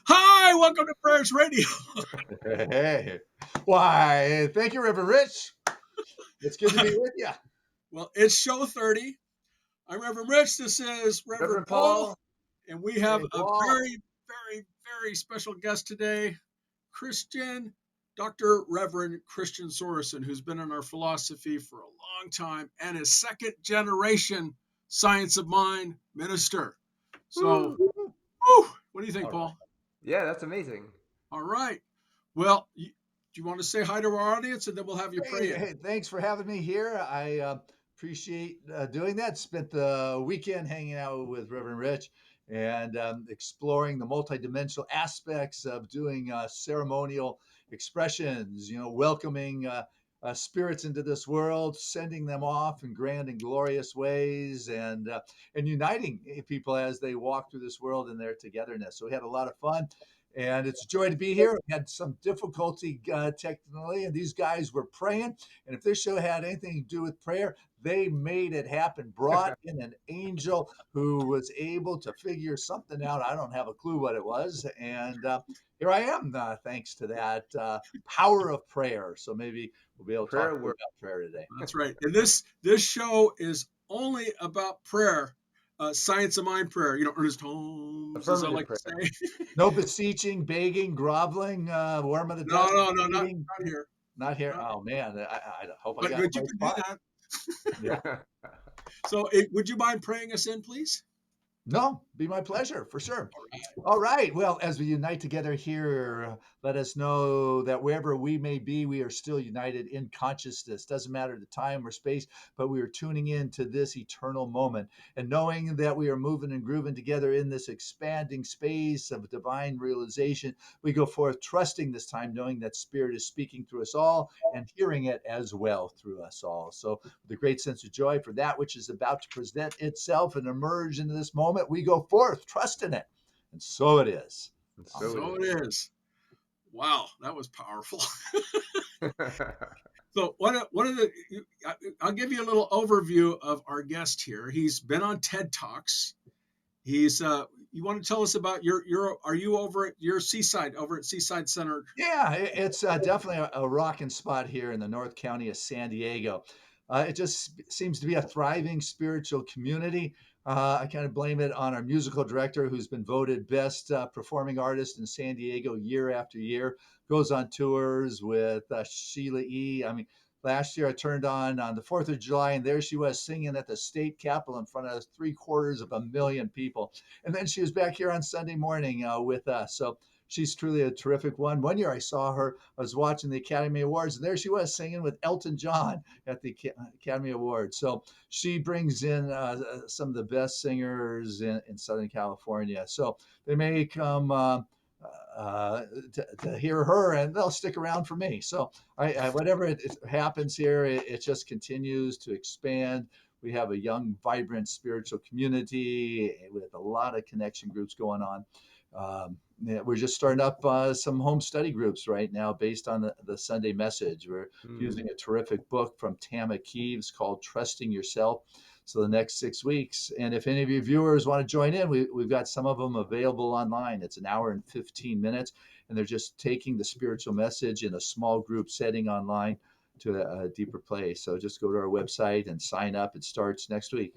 Hi, welcome to Prayers Radio. Hey, why? Thank you, Reverend Rich. It's good to be with you. Well, it's show 30. I'm Reverend Rich. This is Reverend Reverend Paul. Paul. And we have Hey, a Paul. very special guest today, Christian, Dr. Reverend Christian Sorensen, who's been in our philosophy for a long time and is second generation science of mind minister. So, Woo. what do you think, All right. Paul? Yeah, that's amazing. All right. Well, do you want to say hi to our audience and then we'll have you pray in? Hey, thanks for having me here. I appreciate doing that. Spent the weekend hanging out with Reverend Rich and exploring the multidimensional aspects of doing ceremonial expressions, welcoming spirits into this world, sending them off in grand and glorious ways, and uniting people as they walk through this world in their togetherness. So we had a lot of fun. And it's a joy to be here. We had some difficulty technically, and these guys were praying. And if this show had anything to do with prayer, they made it happen. Brought in an angel who was able to figure something out. I don't have a clue what it was. And here I am, thanks to that power of prayer. So maybe we'll be able to talk Prayer a little work. about prayer today. That's right. And this show is only about prayer, science of mind prayer. Ernest Holmes, as I Affirmative like to prayer. say. No beseeching, begging, groveling, worm of the No, dust, no, no, not eating. here. Not here. Not, Oh man, I hope I got but the you right can do spot. that. Yeah. So, would you mind praying us in, please? No, be my pleasure for sure. All right. All right. Well, as we unite together here, let us know that wherever we may be, we are still united in consciousness. Doesn't matter the time or space, but we are tuning in to this eternal moment and knowing that we are moving and grooving together in this expanding space of divine realization. We go forth trusting this time, knowing that Spirit is speaking through us all and hearing it as well through us all. So, with a great sense of joy for that which is about to present itself and emerge into this moment, we go forth trusting it. And so it is. And so it So Amen. is. it is. Wow, that was powerful. So one of the I'll give you a little overview of our guest here. He's been on TED Talks. He's you want to tell us about your are you over at your Seaside over at Seaside Center? Yeah, it's definitely a rocking spot here in the North County of San Diego. It just seems to be a thriving spiritual community. I kind of blame it on our musical director, who's been voted best performing artist in San Diego year after year. Goes on tours with Sheila E. I mean, last year I turned on the 4th of July, and there she was singing at the state capitol in front of 750,000 people. And then she was back here on Sunday morning with us. So she's truly a terrific one. One year I saw her, I was watching the Academy Awards, and there she was singing with Elton John at the Academy Awards. So she brings in some of the best singers in Southern California. So they may come to hear her, and they'll stick around for me. So whatever it happens here, it just continues to expand. We have a young, vibrant spiritual community with a lot of connection groups going on. Yeah, we're just starting up some home study groups right now based on the Sunday message. We're using a terrific book from Tama Keeves called Trusting Yourself. So the next 6 weeks. And if any of you viewers want to join in, we've got some of them available online. It's an hour and 15 minutes, and they're just taking the spiritual message in a small group setting online to a deeper place. So just go to our website and sign up. It starts next week.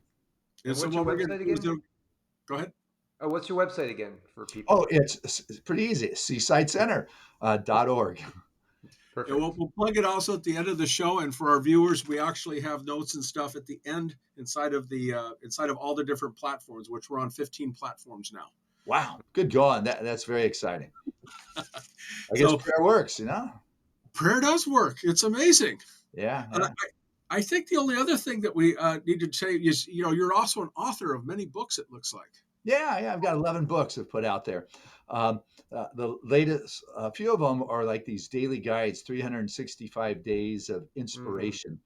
And And so what's your what we're going website to do is again? go ahead. Oh, what's your website again for Oh, people? it's pretty easy. Seasidecenter.org. And Perfect. we'll plug it also at the end of the show. And for our viewers, we actually have notes and stuff at the end inside of all the different platforms, which we're on 15 platforms now. Wow, good going. That's very exciting. I guess So prayer works. prayer does work. It's amazing. Yeah, And yeah. I think the only other thing that we need to say is, you're also an author of many books, it looks like. Yeah. I've got 11 books I've put out there. Um, the latest, a few of them are like these daily guides, 365 days of Mm. inspiration.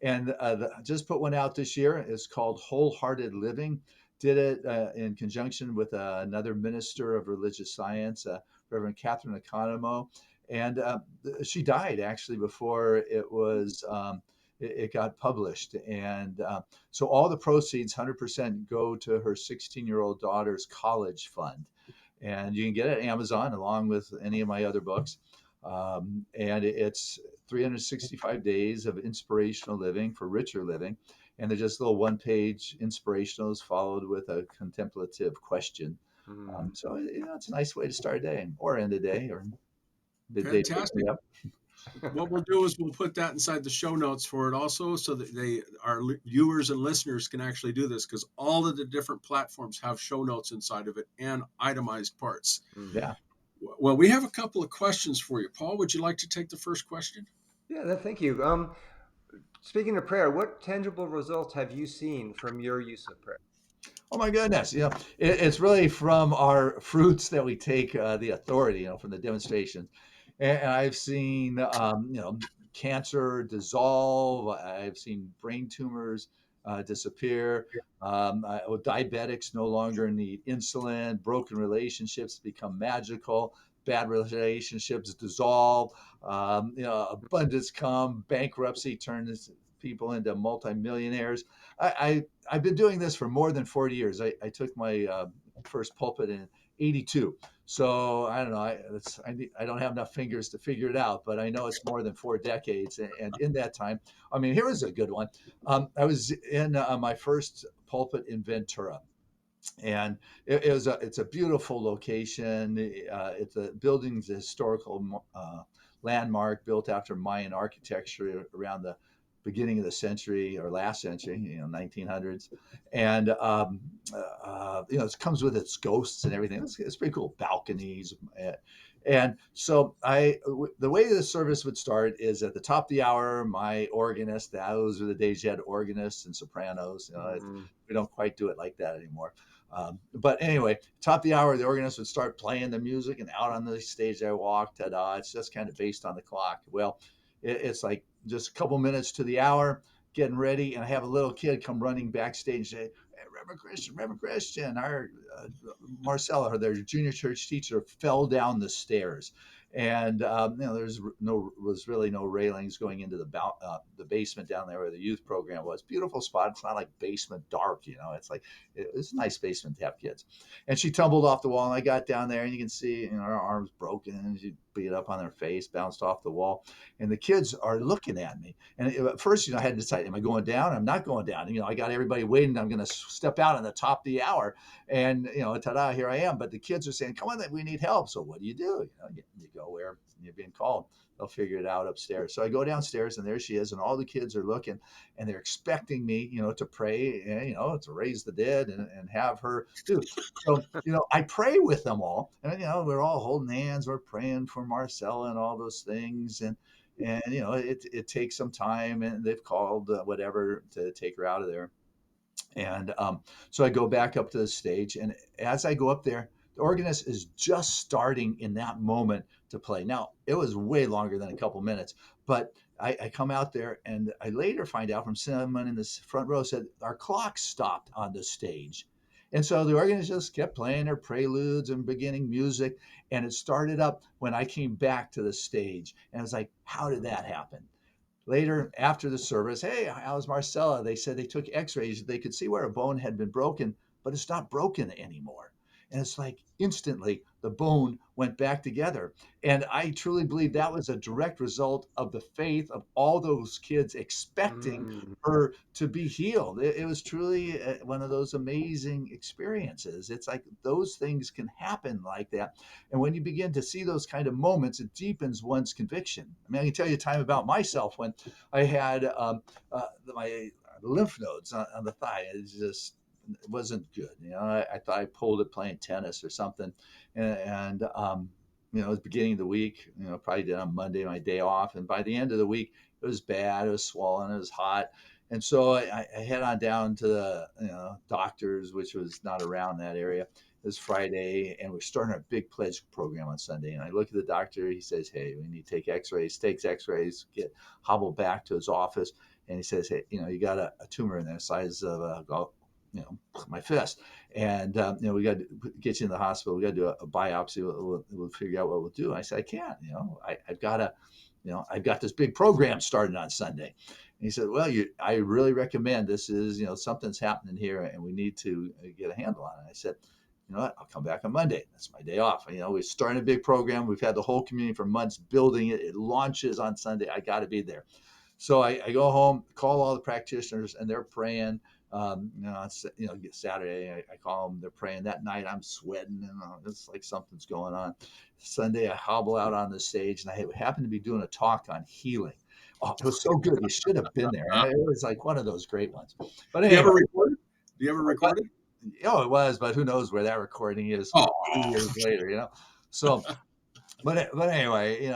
And just put one out this year. It's called Wholehearted Living. Did it in conjunction with another minister of religious science, Reverend Catherine Economo. And she died actually before it got published. And so all the proceeds, 100%, go to her 16-year-old daughter's college fund. and you can get it at Amazon along with any of my other books. And it's 365 days of inspirational living for richer living. And they're just little one-page inspirationals followed with a contemplative question. Mm. So it's a nice way to start a day or end a day or midday pick me Fantastic. up. What we'll do is we'll put that inside the show notes for it also, so that our viewers and listeners can actually do this, because all of the different platforms have show notes inside of it and itemized parts. Mm. Yeah. Well, we have a couple of questions for you. Paul, would you like to take the first question? Yeah, thank you. Speaking of prayer, what tangible results have you seen from your use of prayer? Oh my goodness. It's really from our fruits that we take the authority, from the demonstrations. And I've seen, cancer dissolve. I've seen brain tumors disappear. Diabetics no longer need insulin. Broken relationships become magical. Bad relationships dissolve. Abundance come. Bankruptcy turns people into multimillionaires. I've been doing this for more than 40 years. I took my first pulpit in 82. So I don't know. I don't have enough fingers to figure it out, but I know it's more than 4 decades. And in that time, I mean, here is a good one. I was in my first pulpit in Ventura, and it's a beautiful location. It's a building's a historical landmark built after Mayan architecture around the beginning of the century or last century, 1900s, and it comes with its ghosts and everything. It's pretty cool, balconies. And so the way the service would start is at the top of the hour, my organist, those were the days you had organists and sopranos. Mm. We don't quite do it like that anymore. But anyway, top of the hour, the organist would start playing the music, and out on the stage I walked. Ta-da! It's just kind of based on the clock. Well, it's like just a couple minutes to the hour, getting ready, and I have a little kid come running backstage and say, "Hey, Reverend Christian, our Marcella, their junior church teacher, fell down the stairs." And was really no railings going into the basement down there where the youth program was. Beautiful spot. It's not like basement dark, It's like it's a nice basement to have kids. And she tumbled off the wall, and I got down there, and you can see, her arms broken, and she beat up on her face, bounced off the wall, and the kids are looking at me. And at first, I had to decide, am I going down? I'm not going down. I got everybody waiting. I'm going to step out on the top of the hour, and ta-da, here I am. But the kids are saying, "Come on, we need help." So what do? You go where you're being called. They'll figure it out upstairs. So I go downstairs, and there she is, and all the kids are looking, and they're expecting me, to pray, and, to raise the dead and have her do. So, I pray with them all, and, we're all holding hands, we're praying for Marcella and all those things. And it takes some time, and they've called whatever to take her out of there. And so I go back up to the stage, and as I go up there, the organist is just starting in that moment to play. Now, it was way longer than a couple minutes, but I come out there, and I later find out from someone in this front row said our clock stopped on the stage. And so the organist just kept playing her preludes and beginning music, and it started up when I came back to the stage. And I was like, how did that happen? Later, after the service, "Hey, how's Marcella?" They said they took x-rays. They could see where a bone had been broken, but it's not broken anymore. And it's like instantly the bone went back together. And I truly believe that was a direct result of the faith of all those kids expecting Mm. her to be healed. It was truly one of those amazing experiences. It's like those things can happen like that. And when you begin to see those kind of moments, it deepens one's conviction. I mean, I can tell you a time about myself when I had my lymph nodes on the thigh. It wasn't good. I thought I pulled it playing tennis or something. And it was beginning of the week, probably did on Monday, my day off. And by the end of the week, it was bad. It was swollen. It was hot. And so I head on down to the doctors, which was not around that area. It was Friday, and we're starting a big pledge program on Sunday. And I look at the doctor. He says, "Hey, we need to take X-rays." Takes X-rays. Hobble back to his office, and he says, "Hey, you got a tumor in there, size of my fist, and we got to get you in the hospital. We got to do a biopsy. We'll figure out what we'll do." And I said, "I can't. I've got to." I've got this big program starting on Sunday. And he said, "Well, I really recommend this is, something's happening here, and we need to get a handle on it." I said, you know what, I'll come back on Monday. That's my day off. You know, we're starting a big program. We've had the whole community for months building it. It launches on Sunday. I got to be there. So I go home, call all the practitioners, and they're praying. Saturday I call them. They're praying. That night I'm sweating, and it's like something's going on. Sunday I hobble out on the stage, and I happened to be doing a talk on healing. Oh, it was so good. You should have been there. It was like one of those great ones. But Do you ever anyway, record it? Do you ever record it? it was. But who knows where that recording is Oh, 2 years later? You know. So but anyway,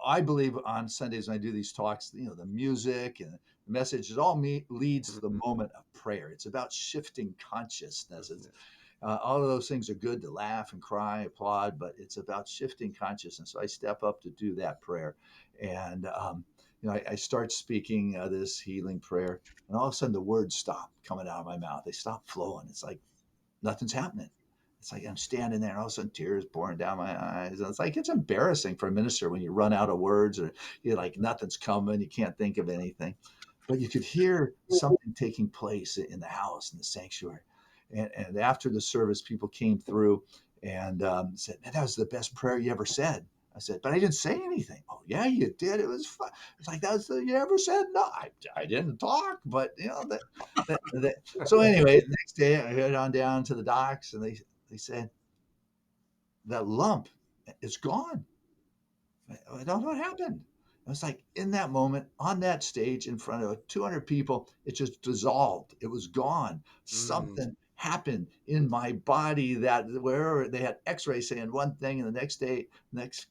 I believe on Sundays when I do these talks, the music and the message, it all leads to the Mhm. moment of prayer. It's about shifting consciousness. Mhm. All of those things are good to laugh and cry, applaud, but it's about shifting consciousness. So I step up to do that prayer, and I start speaking this healing prayer, and all of a sudden the words stop coming out of my mouth. They stop flowing. It's like nothing's happening. It's like I'm standing there and all of a sudden tears pouring down my eyes. And it's like it's embarrassing for a minister when you run out of words or you're like nothing's coming, you can't think of anything. But you could hear something taking place in the house, in the sanctuary. And after the service, people came through and said, "Man, that was the best prayer you ever said." I said, "But I didn't say anything." "Oh, yeah, you did. It was fun." It's like, "That's the you ever said?" "No, I didn't talk, but that." So anyway, the next day I head on down to the docks, and they said that lump is gone. I don't know what happened. It was like in that moment, on that stage in front of 200 people, it just dissolved. It was gone. Mm. Something happened in my body that wherever they had x-rays saying one thing and the next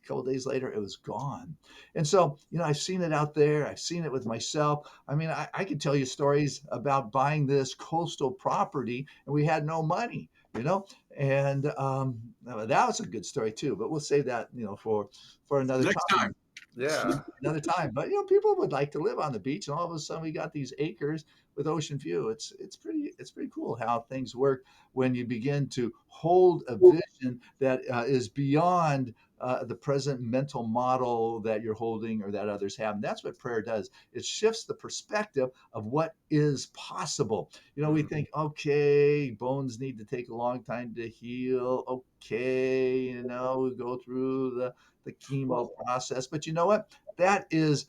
couple of days later, it was gone. And so, I've seen it out there. I've seen it with myself. I mean, I could tell you stories about buying this coastal property and we had no money, and that was a good story too, but we'll save that, for another next time. time. Yeah. Another time. But people would like to live on the beach, and all of a sudden we got these acres with ocean view. It's pretty cool how things work when you begin to hold a vision that is beyond the present mental model that you're holding or that others have. And that's what prayer does. It shifts the perspective of what is possible. We Mm. think, okay, bones need to take a long time to heal. Okay, we go through the chemo process. But you know what? That is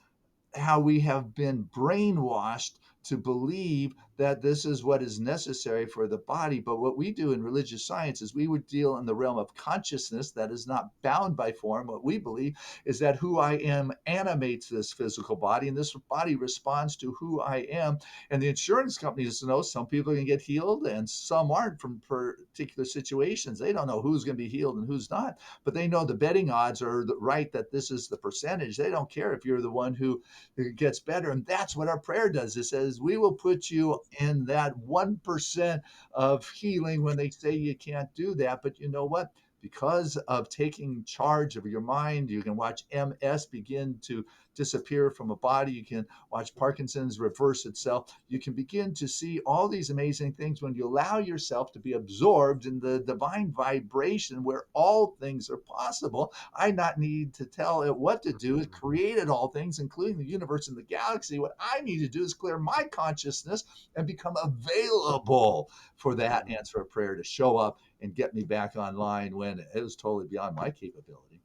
how we have been brainwashed to believe that this is what is necessary for the body. But what we do in religious science is we would deal in the realm of consciousness that is not bound by form. What we believe is that who I am animates this physical body, and this body responds to who I am. And the insurance companies know some people can get healed and some aren't from particular situations. They don't know who's going to be healed and who's not, but they know the betting odds are right that this is the percentage. They don't care if you're the one who it gets better. And that's what our prayer does. It says, we will put you in that 1% of healing when they say you can't do that. But you know what? Because of taking charge of your mind, you can watch MS begin to disappear from a body. You can watch Parkinson's reverse itself. You can begin to see all these amazing things when you allow yourself to be absorbed in the divine vibration where all things are possible. I not need to tell it what to do. It created all things, including the universe and the galaxy. What I need to do is clear my consciousness and become available for that answer of prayer to show up and get me back online when it was totally beyond my capability.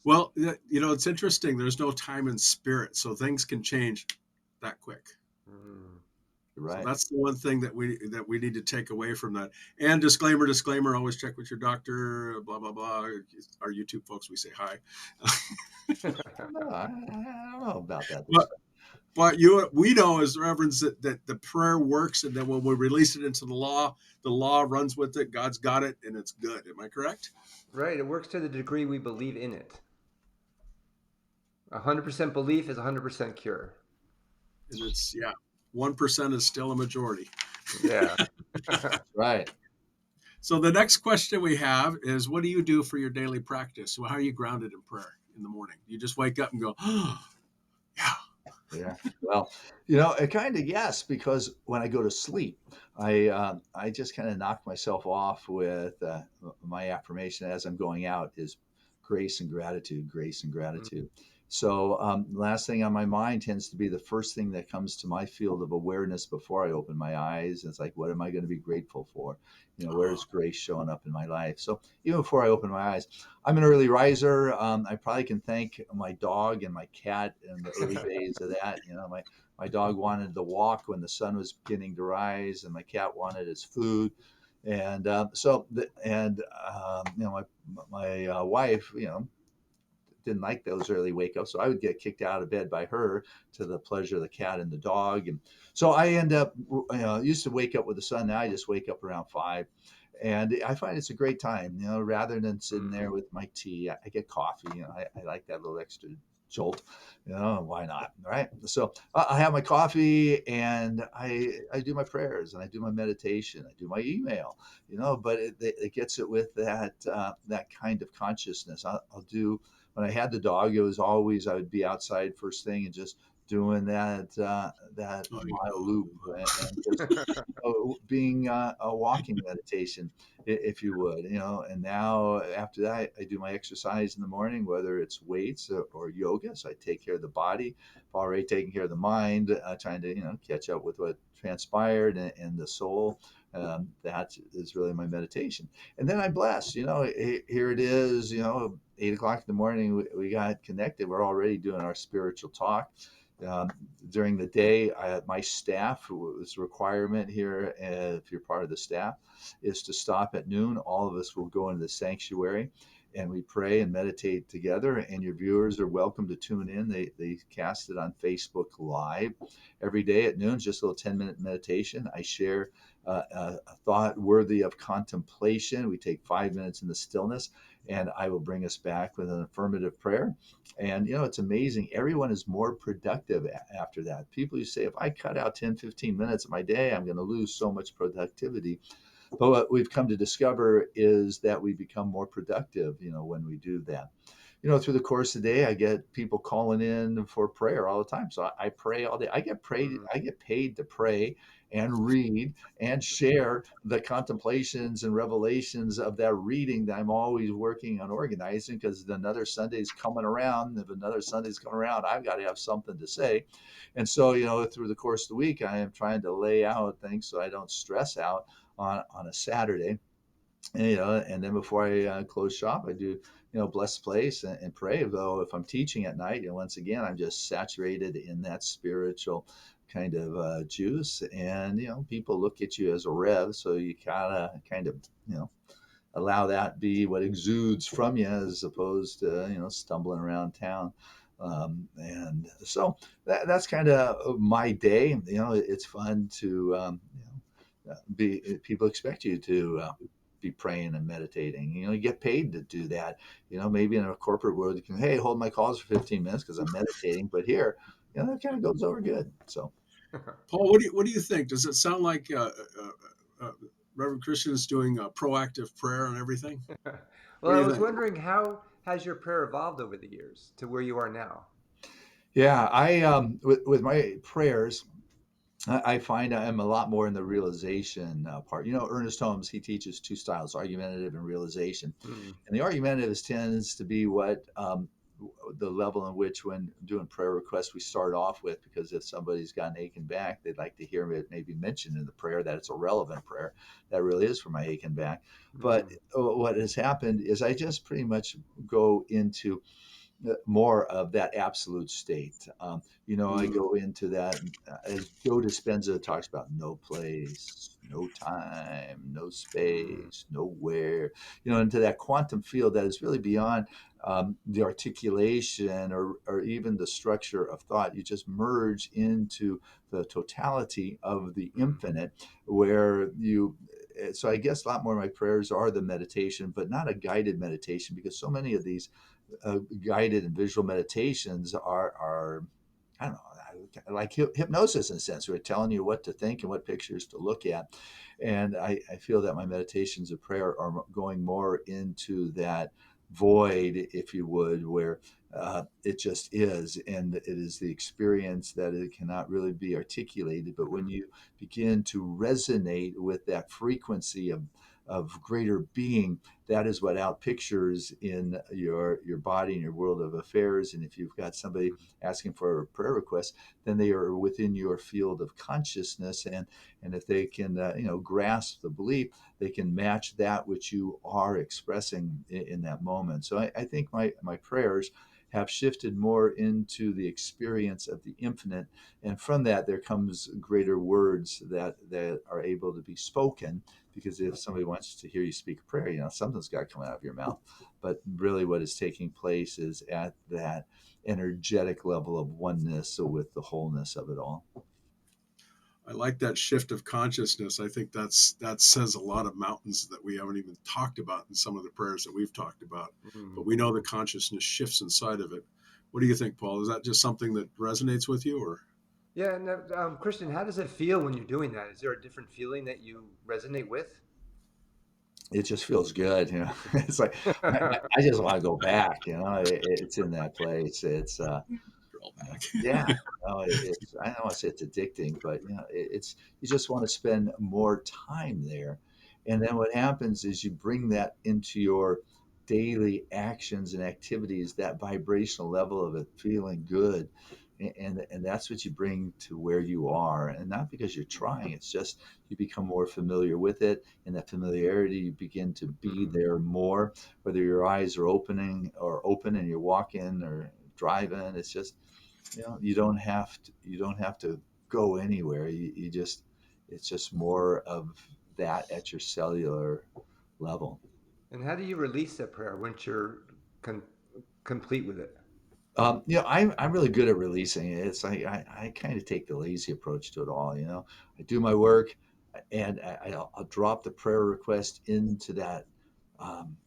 Well, it's interesting. There's no time and spirit, so things can change that quick. Mm. So Right. that's the one thing that we need to take away from that. And disclaimer, always check with your doctor, blah, blah, blah. Our YouTube folks, we say hi. I don't know about that this but time. but we know as reverends that the prayer works, and that when we release it into the law runs with it. God's got it, and it's good. Am I correct? Right. It works to the degree we believe in it. 100% belief is 100% cure. And it's 1% is still a majority. Yeah. Right. So the next question we have is, what do you do for your daily practice? So how are you grounded in prayer in the morning? You just wake up and go, oh, yeah. Yeah. Well, it kind of yes, because when I go to sleep, I just kind of knock myself off with my affirmation as I'm going out is grace and gratitude, grace and gratitude. So last thing on my mind tends to be the first thing that comes to my field of awareness before I open my eyes. It's like, what am I going to be grateful for? Where's grace showing up in my life? So even before I open my eyes, I'm an early riser. I probably can thank my dog and my cat in the early days of that. My dog wanted the walk when the sun was beginning to rise, and my cat wanted his food. And my wife, didn't like those early wake ups, so I would get kicked out of bed by her to the pleasure of the cat and the dog. And so I end up, used to wake up with the sun. Now I just wake up around 5, and I find it's a great time. Rather than sitting there Mm. with my tea, I get coffee. I like that little extra jolt. Why not? Right. So I have my coffee, and I do my prayers, and I do my meditation. I do my email. But it gets it with that kind of consciousness. I'll do. When I had the dog, it was always I would be outside first thing and just doing that Oh, mile loop, and just being a walking meditation, if you would. And now after that, I do my exercise in the morning, whether it's weights or yoga. So I take care of the body, already taking care of the mind, trying to catch up with what transpired and the soul. That is really my meditation. And then I'm blessed. Here it is. 8 o'clock in the morning. We got connected. We're already doing our spiritual talk. Um, During the day, my staff, was a requirement here, if you're part of the staff, is to stop at noon. All of us will go into the sanctuary and we pray and meditate together. And your viewers are welcome to tune in. They cast it on Facebook Live every day at noon, just a little 10-minute meditation. I share a thought worthy of contemplation. We take 5 minutes in the stillness, and I will bring us back with an affirmative prayer. And it's amazing. Everyone is more productive after that. People who say, if I cut out 10, 15 minutes of my day, I'm going to lose so much productivity. But what we've come to discover is that we become more productive, when we do that. Through the course of the day, I get people calling in for prayer all the time. So I pray all day. Mm. I get paid to pray and read and share the contemplations and revelations of that reading that I'm always working on organizing, because another Sunday's coming around. If another Sunday's coming around, I've got to have something to say. And so, through the course of the week, I am trying to lay out things so I don't stress out on a Saturday. And then before I close shop, I do, bless the place and pray. Though if I'm teaching at night, once again, I'm just saturated in that spiritual kind of juice. And, people look at you as a rev. So you gotta kind of, allow that be what exudes from you, as opposed to, stumbling around town. And so that's kind of my day. It's fun to, be people expect you to be praying and meditating. You get paid to do that. Maybe in a corporate world, you can, hey, hold my calls for 15 minutes because I'm meditating. But here, that kind of goes over good. So Paul, what do you think? Does it sound like uh, Reverend Christian is doing proactive prayer and everything? What Well, do I you was think? wondering, how has your prayer evolved over the years to where you are now? yeah, I with my prayers, I find I'm a lot more in the realization part. Ernest Holmes, he teaches two styles: argumentative and realization. Mm. And the argumentative tends to be what the level in which, when doing prayer requests, we start off with, because if somebody's got an aching back, they'd like to hear it maybe mentioned in the prayer, that it's a relevant prayer that really is for my aching back. But Mm. what has happened is I just pretty much go into more of that absolute state. I Mm, go into that, as Joe Dispenza talks about: no place, no time, no Mm. space, nowhere, into that quantum field that is really beyond the articulation, or even the structure of thought. You just merge into the totality of the Mm. infinite, where so I guess a lot more of my prayers are the meditation, but not a guided meditation, because so many of these guided and visual meditations are I don't know, like hypnosis in a sense. We're telling you what to think and what pictures to look at. And I feel that my meditations of prayer are going more into that void, if you would, where it just is. And it is the experience that it cannot really be articulated. But when Mm. you begin to resonate with that frequency of greater being, that is what outpictures in your body and your world of affairs. And if you've got somebody asking for a prayer request, then they are within your field of consciousness, and if they can grasp the belief, they can match that which you are expressing in that moment. So I think my prayers have shifted more into the experience of the infinite, and from that there comes greater words that are able to be spoken. Because if somebody wants to hear you speak a prayer, something's got to come out of your mouth. But really, what is taking place is at that energetic level of oneness with the wholeness of it all. I like that shift of consciousness. I think that says a lot of mountains that we haven't even talked about in some of the prayers that we've talked about. But we know the consciousness shifts inside of it. What do you think, Paul? Is that just something that resonates with you, or? Yeah, and Christian, how does it feel when you're doing that? Is there a different feeling that you resonate with? It just feels good. It's like I just want to go back. It's in that place. It's Drill back. yeah. It's I don't want to say it's addicting, but it's you just want to spend more time there. And then what happens is you bring that into your daily actions and activities, that vibrational level of it feeling good. And that's what you bring to where you are, and not because you're trying. It's just you become more familiar with it, and that familiarity, you begin to be Mhm. there more, whether your eyes are open and you're walking or driving. It's just you don't have to go anywhere. You just it's just more of that at your cellular level. And how do you release that prayer once you're con- complete with it? I'm really good at releasing it. It's like I kind of take the lazy approach to it all. I do my work, and I'll drop the prayer request into that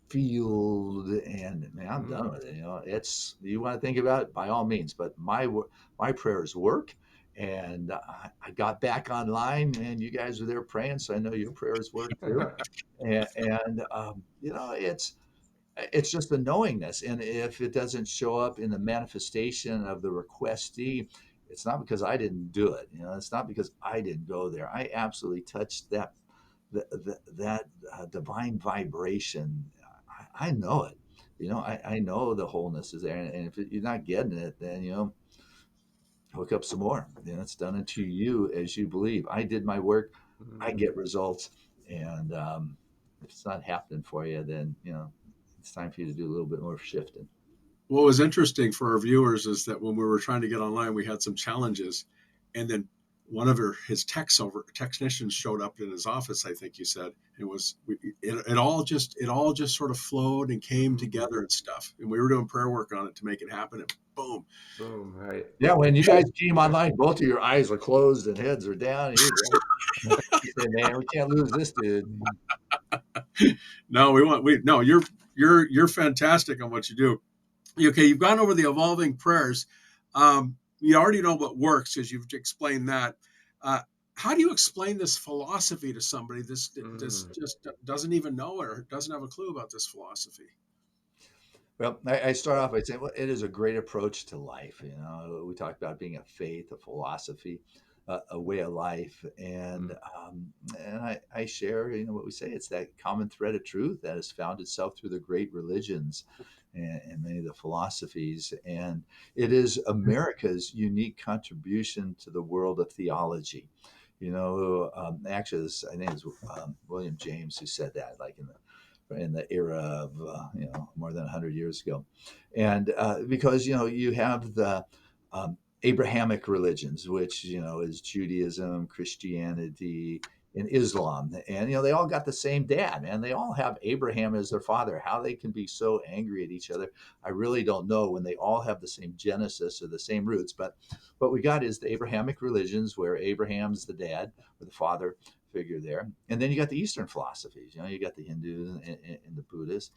field, and man, I'm Mhm. done with it. It's you want to think about it by all means, but my prayers work, and I got back online, and you guys were there praying, so I know your prayers work too. And it's just the knowingness. And if it doesn't show up in the manifestation of the requestee, it's not because I didn't do it. It's not because I didn't go there. I absolutely touched that divine vibration. I know it. I know the wholeness is there. And if you're not getting it, then, hook up some more. It's done unto you as you believe. I did my work. I Mhm. get results. And if it's not happening for you, then, it's time for you to do a little bit more shifting. What was interesting for our viewers is that when we were trying to get online, we had some challenges, and then one of his technicians showed up in his office. I think you said it all just sort of flowed and came Mhm. together and stuff. And we were doing prayer work on it to make it happen, and boom. Boom, right. Yeah, when you guys came online, both of your eyes are closed and heads are down. And you say, "Man, we can't lose this dude." No, you're fantastic on what you do. Okay, you've gone over the evolving prayers. You already know what works as you've explained that. Uh, how do you explain this philosophy to somebody this Mm. just doesn't even know or doesn't have a clue about this philosophy? Well, I start off by saying, well, it is a great approach to life. We talked about being a faith, a philosophy, a way of life, and Mm. I share, what we say. It's that common thread of truth that has found itself through the great religions and many of the philosophies, and it is America's unique contribution to the world of theology. Actually, I think it's William James who said that, like in the era of more than 100 years ago. And because you have the Abrahamic religions, which is Judaism, Christianity, and Islam, and they all got the same dad, and they all have Abraham as their father. How they can be so angry at each other, I really don't know, when they all have the same genesis or the same roots. But what we got is the Abrahamic religions, where Abraham's the dad or the father figure there. And then you got the Eastern philosophies. You got the Hindus and the Buddhists.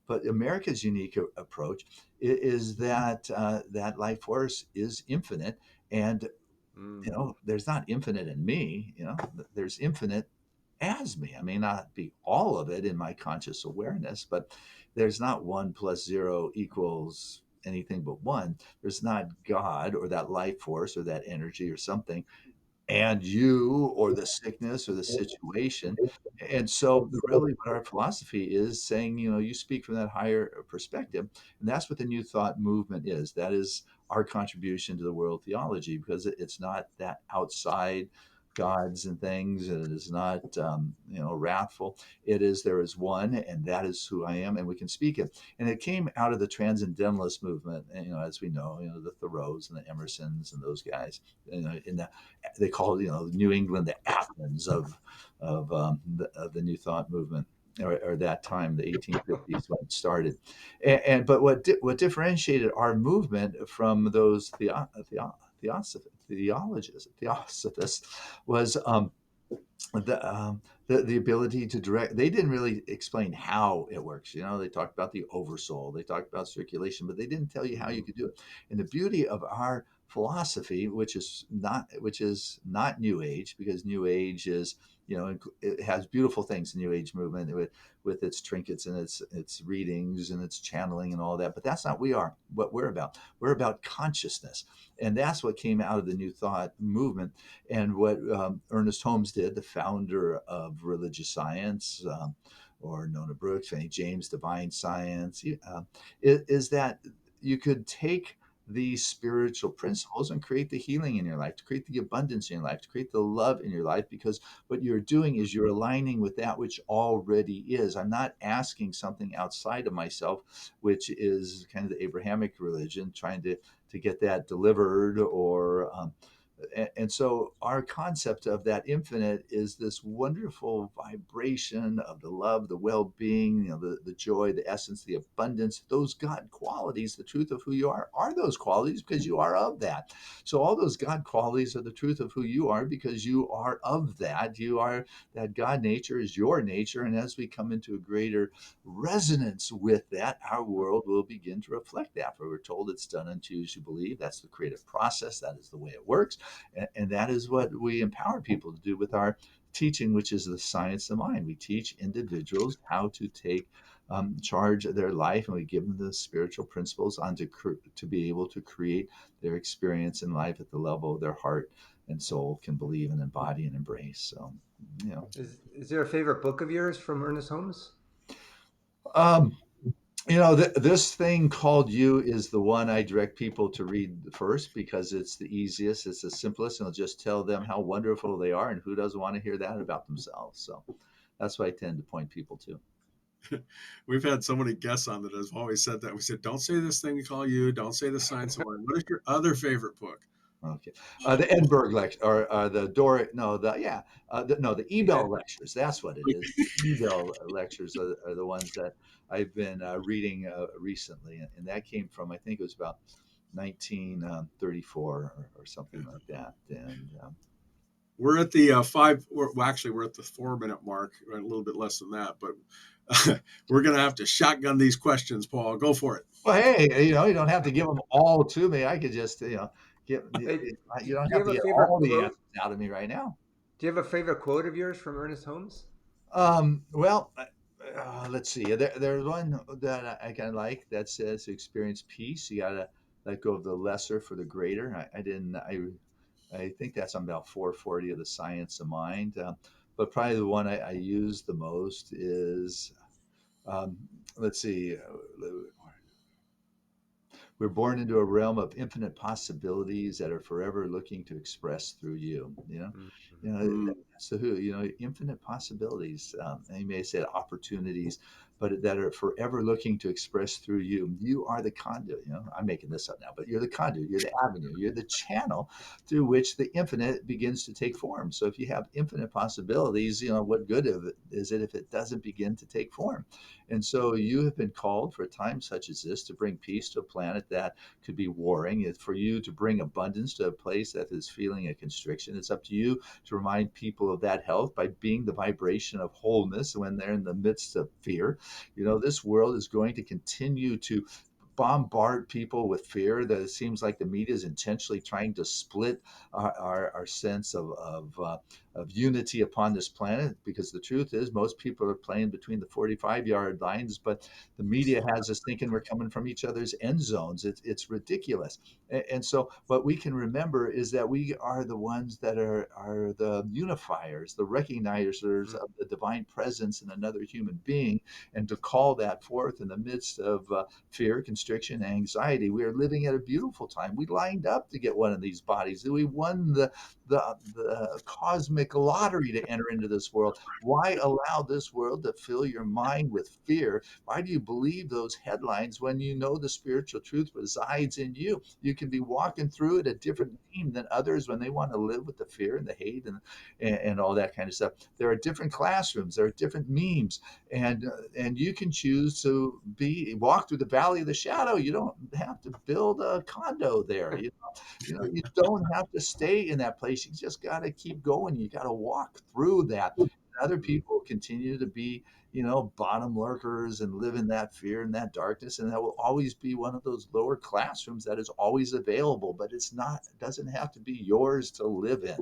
But America's unique approach is that that life force is infinite, and Mm. there's not infinite in me. There's infinite as me. I may not be all of it in my conscious awareness, but there's not 1 + 0 = anything but one. There's not God or that life force or that energy or something and you or the sickness or the situation. And so really what our philosophy is saying, you speak from that higher perspective. And that's what the New Thought movement is. That is our contribution to the world theology, because it's not that outside gods and things, and it is not wrathful. It is, there is one, and that is who I am, and we can speak it. And it came out of the transcendentalist movement, and, as we know, the Thoreaus and the Emersons and those guys, in the they call it, New England the Athens of the New Thought movement, or that time, the 1850s, when it started. But what differentiated our movement from those theosophists was the ability to direct. They didn't really explain how it works. They talked about the oversoul, they talked about circulation, but they didn't tell you how you could do it. And the beauty of our philosophy, which is not New Age, because New Age is, it has beautiful things, the New Age movement, with its trinkets and its readings and its channeling and all that. But that's not what we're about. We're about consciousness, and that's what came out of the New Thought movement. And what Ernest Holmes did, the founder of religious science, or Nona Brooks, Fanny James, divine science, is that you could take these spiritual principles and create the healing in your life, to create the abundance in your life, to create the love in your life, because what you're doing is you're aligning with that which already is. I'm not asking something outside of myself, which is kind of the Abrahamic religion, trying to get that delivered, or and so our concept of that infinite is this wonderful vibration of the love, the well-being, the joy, the essence, the abundance, those God qualities. The truth of who you are those qualities, because you are of that. So all those God qualities are the truth of who you are, because you are of that. You are that. God nature is your nature, and as we come into a greater resonance with that, our world will begin to reflect that. For we're told it's done unto you as you believe. That's the creative process. That is the way it works. And that is what we empower people to do with our teaching, which is the science of mind. We teach individuals how to take charge of their life, and we give them the spiritual principles to be able to create their experience in life at the level of their heart and soul can believe and embody and embrace. So, you know. Is there a favorite book of yours from Ernest Holmes? Um, this thing called You is the one I direct people to read first, because it's the easiest, it's the simplest, and it'll just tell them how wonderful they are, and who doesn't want to hear that about themselves. So that's what I tend to point people to. We've had so many guests on that have always said that. We said, don't say this thing we call you. Don't say the science of mind. What is your other favorite book? Okay, the Edinburgh lecture, or the Doric, no, the Ebel Even lectures. That's what it is. The Ebel lectures are the ones that I've been reading recently, and that came from, I think it was about 1934, or something like that. And We're at the we're at the 4 minute mark, a little bit less than that, but we're going to have to shotgun these questions, Paul. Go for it. well, hey, you don't have to give them all to me. I could just, get. Hey, You don't do you have have to a get favorite all the quote? answers out of me right now. Do you have a favorite quote of yours from Ernest Holmes? Well, let's see. There's one that I kind of like that says, to experience peace, you gotta let go of the lesser for the greater. I didn't. I think that's on about 440 of the Science of Mind. But probably the one I use the most is, um, let's see. We're born into a realm of infinite possibilities that are forever looking to express through you. Mm-hmm. That's the who. Infinite possibilities. And you may say opportunities, but that are forever looking to express through you. You are the conduit. I'm making this up now, but you're the conduit. You're the avenue. You're the channel through which the infinite begins to take form. So if you have infinite possibilities, what good is it if it doesn't begin to take form? And so you have been called for a time such as this to bring peace to a planet that could be warring. It's for you to bring abundance to a place that is feeling a constriction. It's up to you to remind people of that health by being the vibration of wholeness when they're in the midst of fear. This world is going to continue to bombard people with fear, that it seems like the media is intentionally trying to split our sense of unity upon this planet, because the truth is most people are playing between the 45-yard lines, but the media has us thinking we're coming from each other's end zones. It's ridiculous. And so what we can remember is that we are the ones that are the unifiers, the recognizers of the divine presence in another human being, and to call that forth in the midst of fear, constriction, anxiety. We are living at a beautiful time. We lined up to get one of these bodies. We won the cosmic lottery to enter into this world. Why allow this world to fill your mind with fear? Why do you believe those headlines when you know the spiritual truth resides in you? You can be walking through it a different theme than others when they want to live with the fear and the hate and all that kind of stuff. There are different classrooms, there are different memes, and you can choose to walk through the valley of the shadow. You don't have to build a condo there. You don't have to stay in that place. You just got to keep going. You got to walk through that. And other people continue to be, bottom lurkers and live in that fear and that darkness. And that will always be one of those lower classrooms that is always available, but it doesn't have to be yours to live in.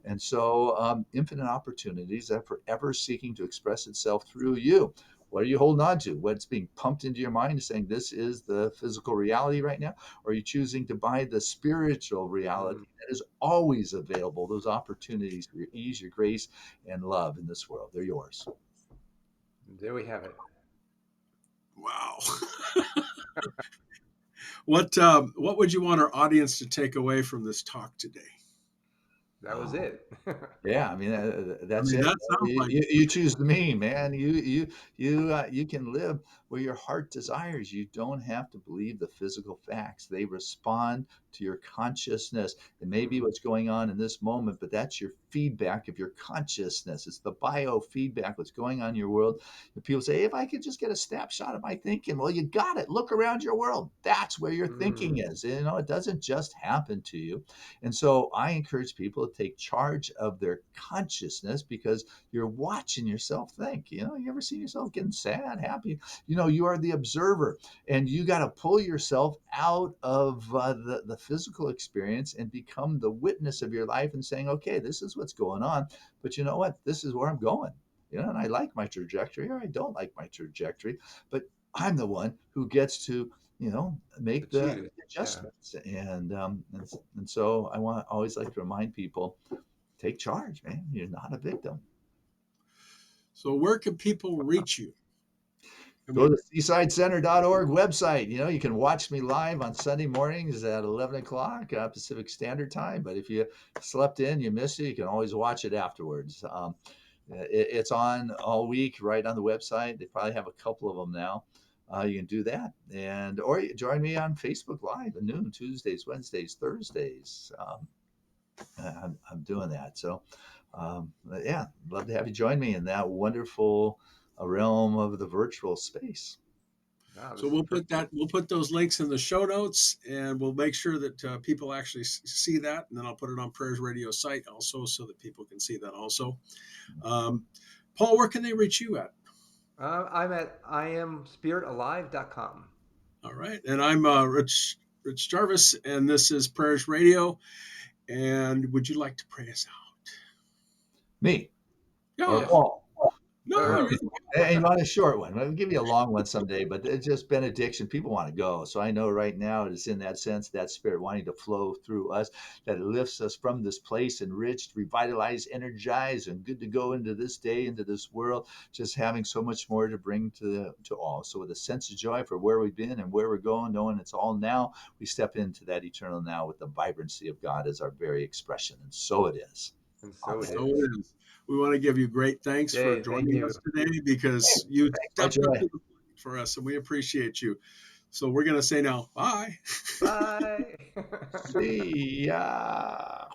And so infinite opportunities that forever seeking to express itself through you. What are you holding on to? What's being pumped into your mind saying this is the physical reality right now? Or are you choosing to buy the spiritual reality that is always available? Those opportunities for your ease, your grace, and love in this world, they're yours. There we have it. Wow. What would you want our audience to take away from this talk today? That was it. Yeah, I mean that's it. That sounds like You choose the mean, man. You can live where your heart desires. You don't have to believe the physical facts. They respond to your consciousness. It may be what's going on in this moment, but that's your feedback of your consciousness. It's the biofeedback, what's going on in your world. And people say, if I could just get a snapshot of my thinking, well, you got it. Look around your world. That's where your thinking is. It doesn't just happen to you. And so I encourage people to take charge of their consciousness, because you're watching yourself think. You ever see yourself getting sad, happy? You are the observer, and you got to pull yourself out of the physical experience and become the witness of your life and saying, okay, this is what's going on, but you know what? This is where I'm going. And I like my trajectory, or I don't like my trajectory, but I'm the one who gets to make the adjustments. And so I always like to remind people, take charge, man. You're not a victim. So where can people reach you? Go to seasidecenter.org website. You can watch me live on Sunday mornings at 11 o'clock Pacific Standard Time. But if you slept in, you missed it, you can always watch it afterwards. It's on all week right on the website. They probably have a couple of them now. You can do that, or you join me on Facebook Live at noon, Tuesdays, Wednesdays, Thursdays. I'm doing that. So, yeah, love to have you join me in that wonderful realm of the virtual space. Wow, So we'll put those links in the show notes, and we'll make sure that people actually see that, and then I'll put it on Prayers Radio site also, so that people can see that also. Paul, where can they reach you at? I'm at iamspiritalive.com. All right, and I'm Rich Jarvis, and this is Prayers Radio. And would you like to pray us out? Me or Yeah. Paul? No, you're And you want a short one? I'll give you a long one someday, but it's just benediction. People want to go. So I know right now it's in that sense, that spirit wanting to flow through us, that it lifts us from this place, enriched, revitalized, energized, and good to go into this day, into this world, just having so much more to bring to all. So with a sense of joy for where we've been and where we're going, knowing it's all now, we step into that eternal now with the vibrancy of God as our very expression. And so it is. And so it So is. it is. We want to give you great thanks for Jay, thank joining you. us today, because you My stepped up joy. to the plate for us, and we appreciate you. So we're going to say now, bye. Bye. See ya.